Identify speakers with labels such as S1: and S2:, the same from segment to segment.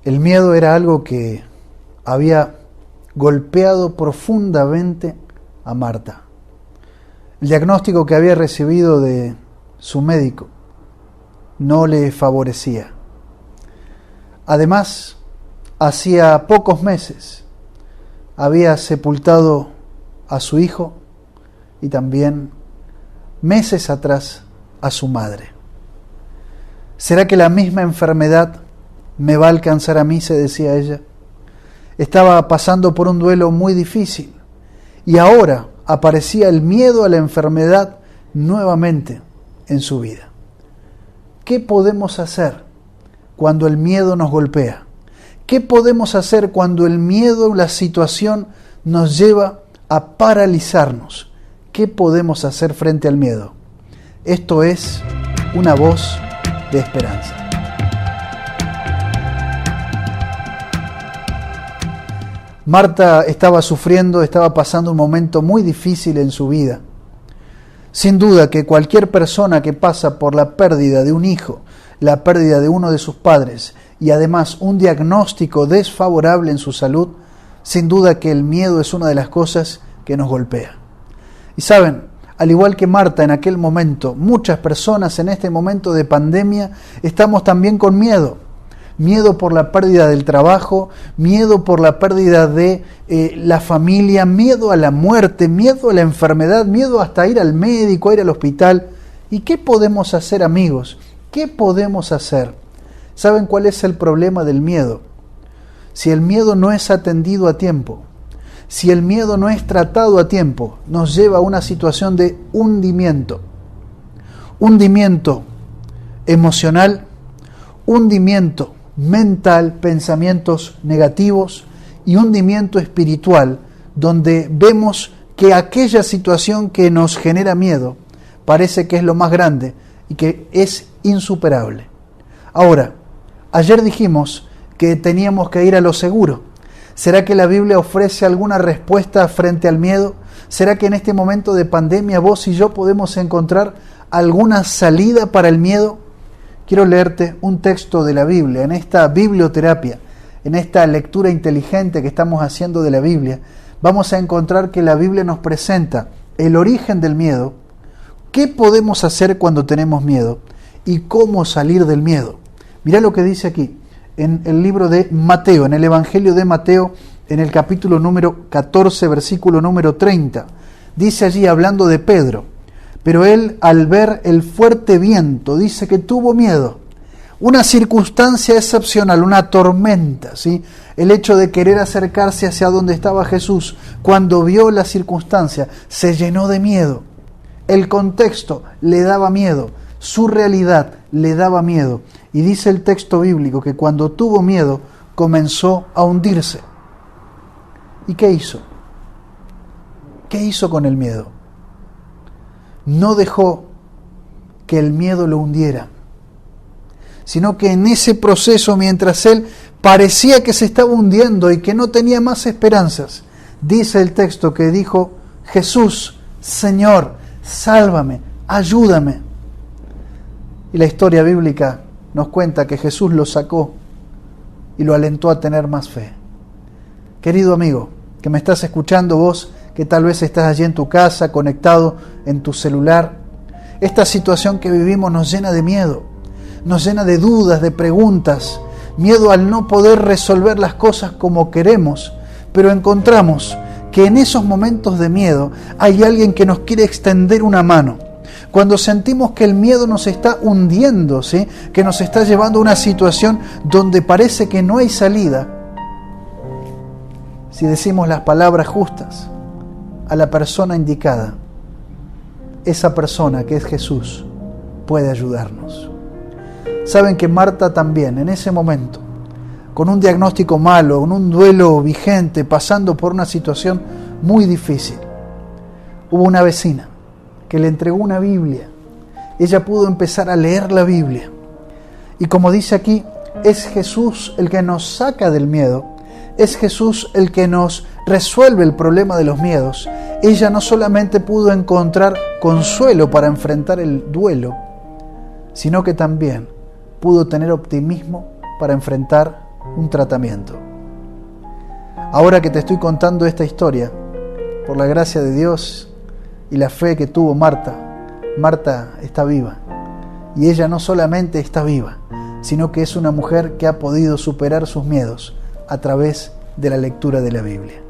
S1: El miedo era algo que había golpeado profundamente a Marta. El diagnóstico que había recibido de su médico no le favorecía. Además, hacía pocos meses había sepultado a su hijo y también meses atrás a su madre. ¿Será que la misma enfermedad me va a alcanzar a mí?, se decía ella. Estaba pasando por un duelo muy difícil y ahora aparecía el miedo a la enfermedad nuevamente en su vida. ¿Qué podemos hacer cuando el miedo nos golpea? ¿Qué podemos hacer cuando el miedo, la situación, nos lleva a paralizarnos? ¿Qué podemos hacer frente al miedo? Esto es una voz de esperanza. Marta estaba sufriendo, estaba pasando un momento muy difícil en su vida. Sin duda que cualquier persona que pasa por la pérdida de un hijo, la pérdida de uno de sus padres y además un diagnóstico desfavorable en su salud, sin duda que el miedo es una de las cosas que nos golpea. Y saben, al igual que Marta en aquel momento, muchas personas en este momento de pandemia estamos también con miedo. Miedo por la pérdida del trabajo, miedo por la pérdida de la familia, miedo a la muerte, miedo a la enfermedad, miedo hasta ir al médico, a ir al hospital. ¿Y qué podemos hacer, amigos? ¿Qué podemos hacer? ¿Saben cuál es el problema del miedo? Si el miedo no es atendido a tiempo, si el miedo no es tratado a tiempo, nos lleva a una situación de hundimiento. Hundimiento emocional, hundimiento mental, pensamientos negativos y hundimiento espiritual, donde vemos que aquella situación que nos genera miedo parece que es lo más grande y que es insuperable. Ahora, ayer dijimos que teníamos que ir a lo seguro. ¿Será que la Biblia ofrece alguna respuesta frente al miedo? ¿Será que en este momento de pandemia vos y yo podemos encontrar alguna salida para el miedo? Quiero leerte un texto de la Biblia. En esta biblioterapia, en esta lectura inteligente que estamos haciendo de la Biblia, vamos a encontrar que la Biblia nos presenta el origen del miedo, qué podemos hacer cuando tenemos miedo y cómo salir del miedo. Mirá lo que dice aquí, en el libro de Mateo, en el Evangelio de Mateo, en el capítulo número 14, versículo número 30. Dice allí, hablando de Pedro: pero él, al ver el fuerte viento, dice que tuvo miedo. Una circunstancia excepcional, una tormenta, ¿sí? El hecho de querer acercarse hacia donde estaba Jesús, cuando vio la circunstancia, se llenó de miedo. El contexto le daba miedo, su realidad le daba miedo. Y dice el texto bíblico que cuando tuvo miedo, comenzó a hundirse. ¿Y qué hizo? ¿Qué hizo con el miedo? No dejó que el miedo lo hundiera, sino que en ese proceso, mientras él parecía que se estaba hundiendo y que no tenía más esperanzas, dice el texto que dijo: Jesús, Señor, sálvame, ayúdame. Y la historia bíblica nos cuenta que Jesús lo sacó y lo alentó a tener más fe. Querido amigo, que me estás escuchando, vos que tal vez estás allí en tu casa, conectado en tu celular, esta situación que vivimos nos llena de miedo, nos llena de dudas, de preguntas, miedo al no poder resolver las cosas como queremos, pero encontramos que en esos momentos de miedo hay alguien que nos quiere extender una mano. Cuando sentimos que el miedo nos está hundiendo, ¿sí?, que nos está llevando a una situación donde parece que no hay salida, si decimos las palabras justas a la persona indicada, esa persona que es Jesús puede ayudarnos. Saben que Marta también en ese momento, con un diagnóstico malo, con un duelo vigente, pasando por una situación muy difícil, hubo una vecina que le entregó una Biblia. Ella pudo empezar a leer la Biblia. Y como dice aquí, es Jesús el que nos saca del miedo, es Jesús el que nos resuelve el problema de los miedos. Ella no solamente pudo encontrar consuelo para enfrentar el duelo, sino que también pudo tener optimismo para enfrentar un tratamiento. Ahora que te estoy contando esta historia, por la gracia de Dios y la fe que tuvo Marta está viva. Y ella no solamente está viva, sino que es una mujer que ha podido superar sus miedos a través de la lectura de la Biblia.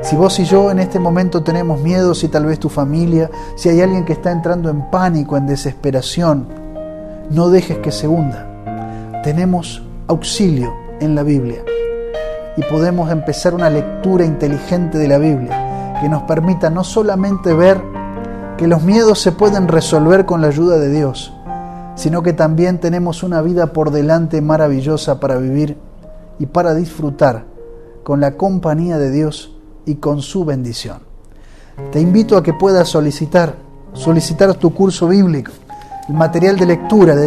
S1: Si vos y yo en este momento tenemos miedo, si tal vez tu familia, si hay alguien que está entrando en pánico, en desesperación, no dejes que se hunda. Tenemos auxilio en la Biblia y podemos empezar una lectura inteligente de la Biblia que nos permita no solamente ver que los miedos se pueden resolver con la ayuda de Dios, sino que también tenemos una vida por delante maravillosa para vivir y para disfrutar con la compañía de Dios y con su bendición. Te invito a que puedas solicitar tu curso bíblico, el material de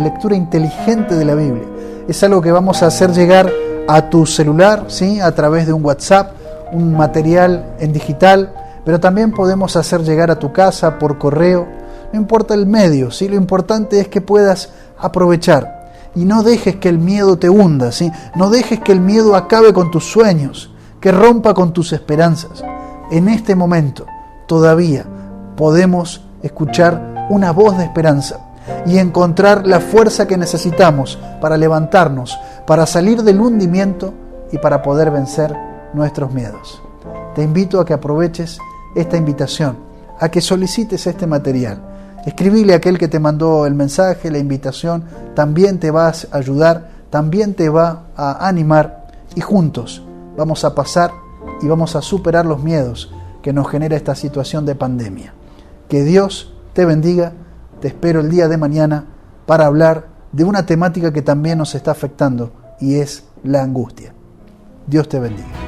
S1: lectura inteligente de la Biblia. Es algo que vamos a hacer llegar a tu celular, ¿sí? A través de un WhatsApp, un material en digital, pero también podemos hacer llegar a tu casa por correo. No importa el medio, ¿sí? Lo importante es que puedas aprovechar y no dejes que el miedo te hunda, ¿sí? No dejes que el miedo acabe con tus sueños, que rompa con tus esperanzas. En este momento todavía podemos escuchar una voz de esperanza y encontrar la fuerza que necesitamos para levantarnos, para salir del hundimiento y para poder vencer nuestros miedos. Te invito a que aproveches esta invitación, a que solicites este material. Escribile a aquel que te mandó el mensaje, la invitación, también te va a ayudar, también te va a animar y juntos vamos a pasar y vamos a superar los miedos que nos genera esta situación de pandemia. Que Dios te bendiga. Te espero el día de mañana para hablar de una temática que también nos está afectando y es la angustia. Dios te bendiga.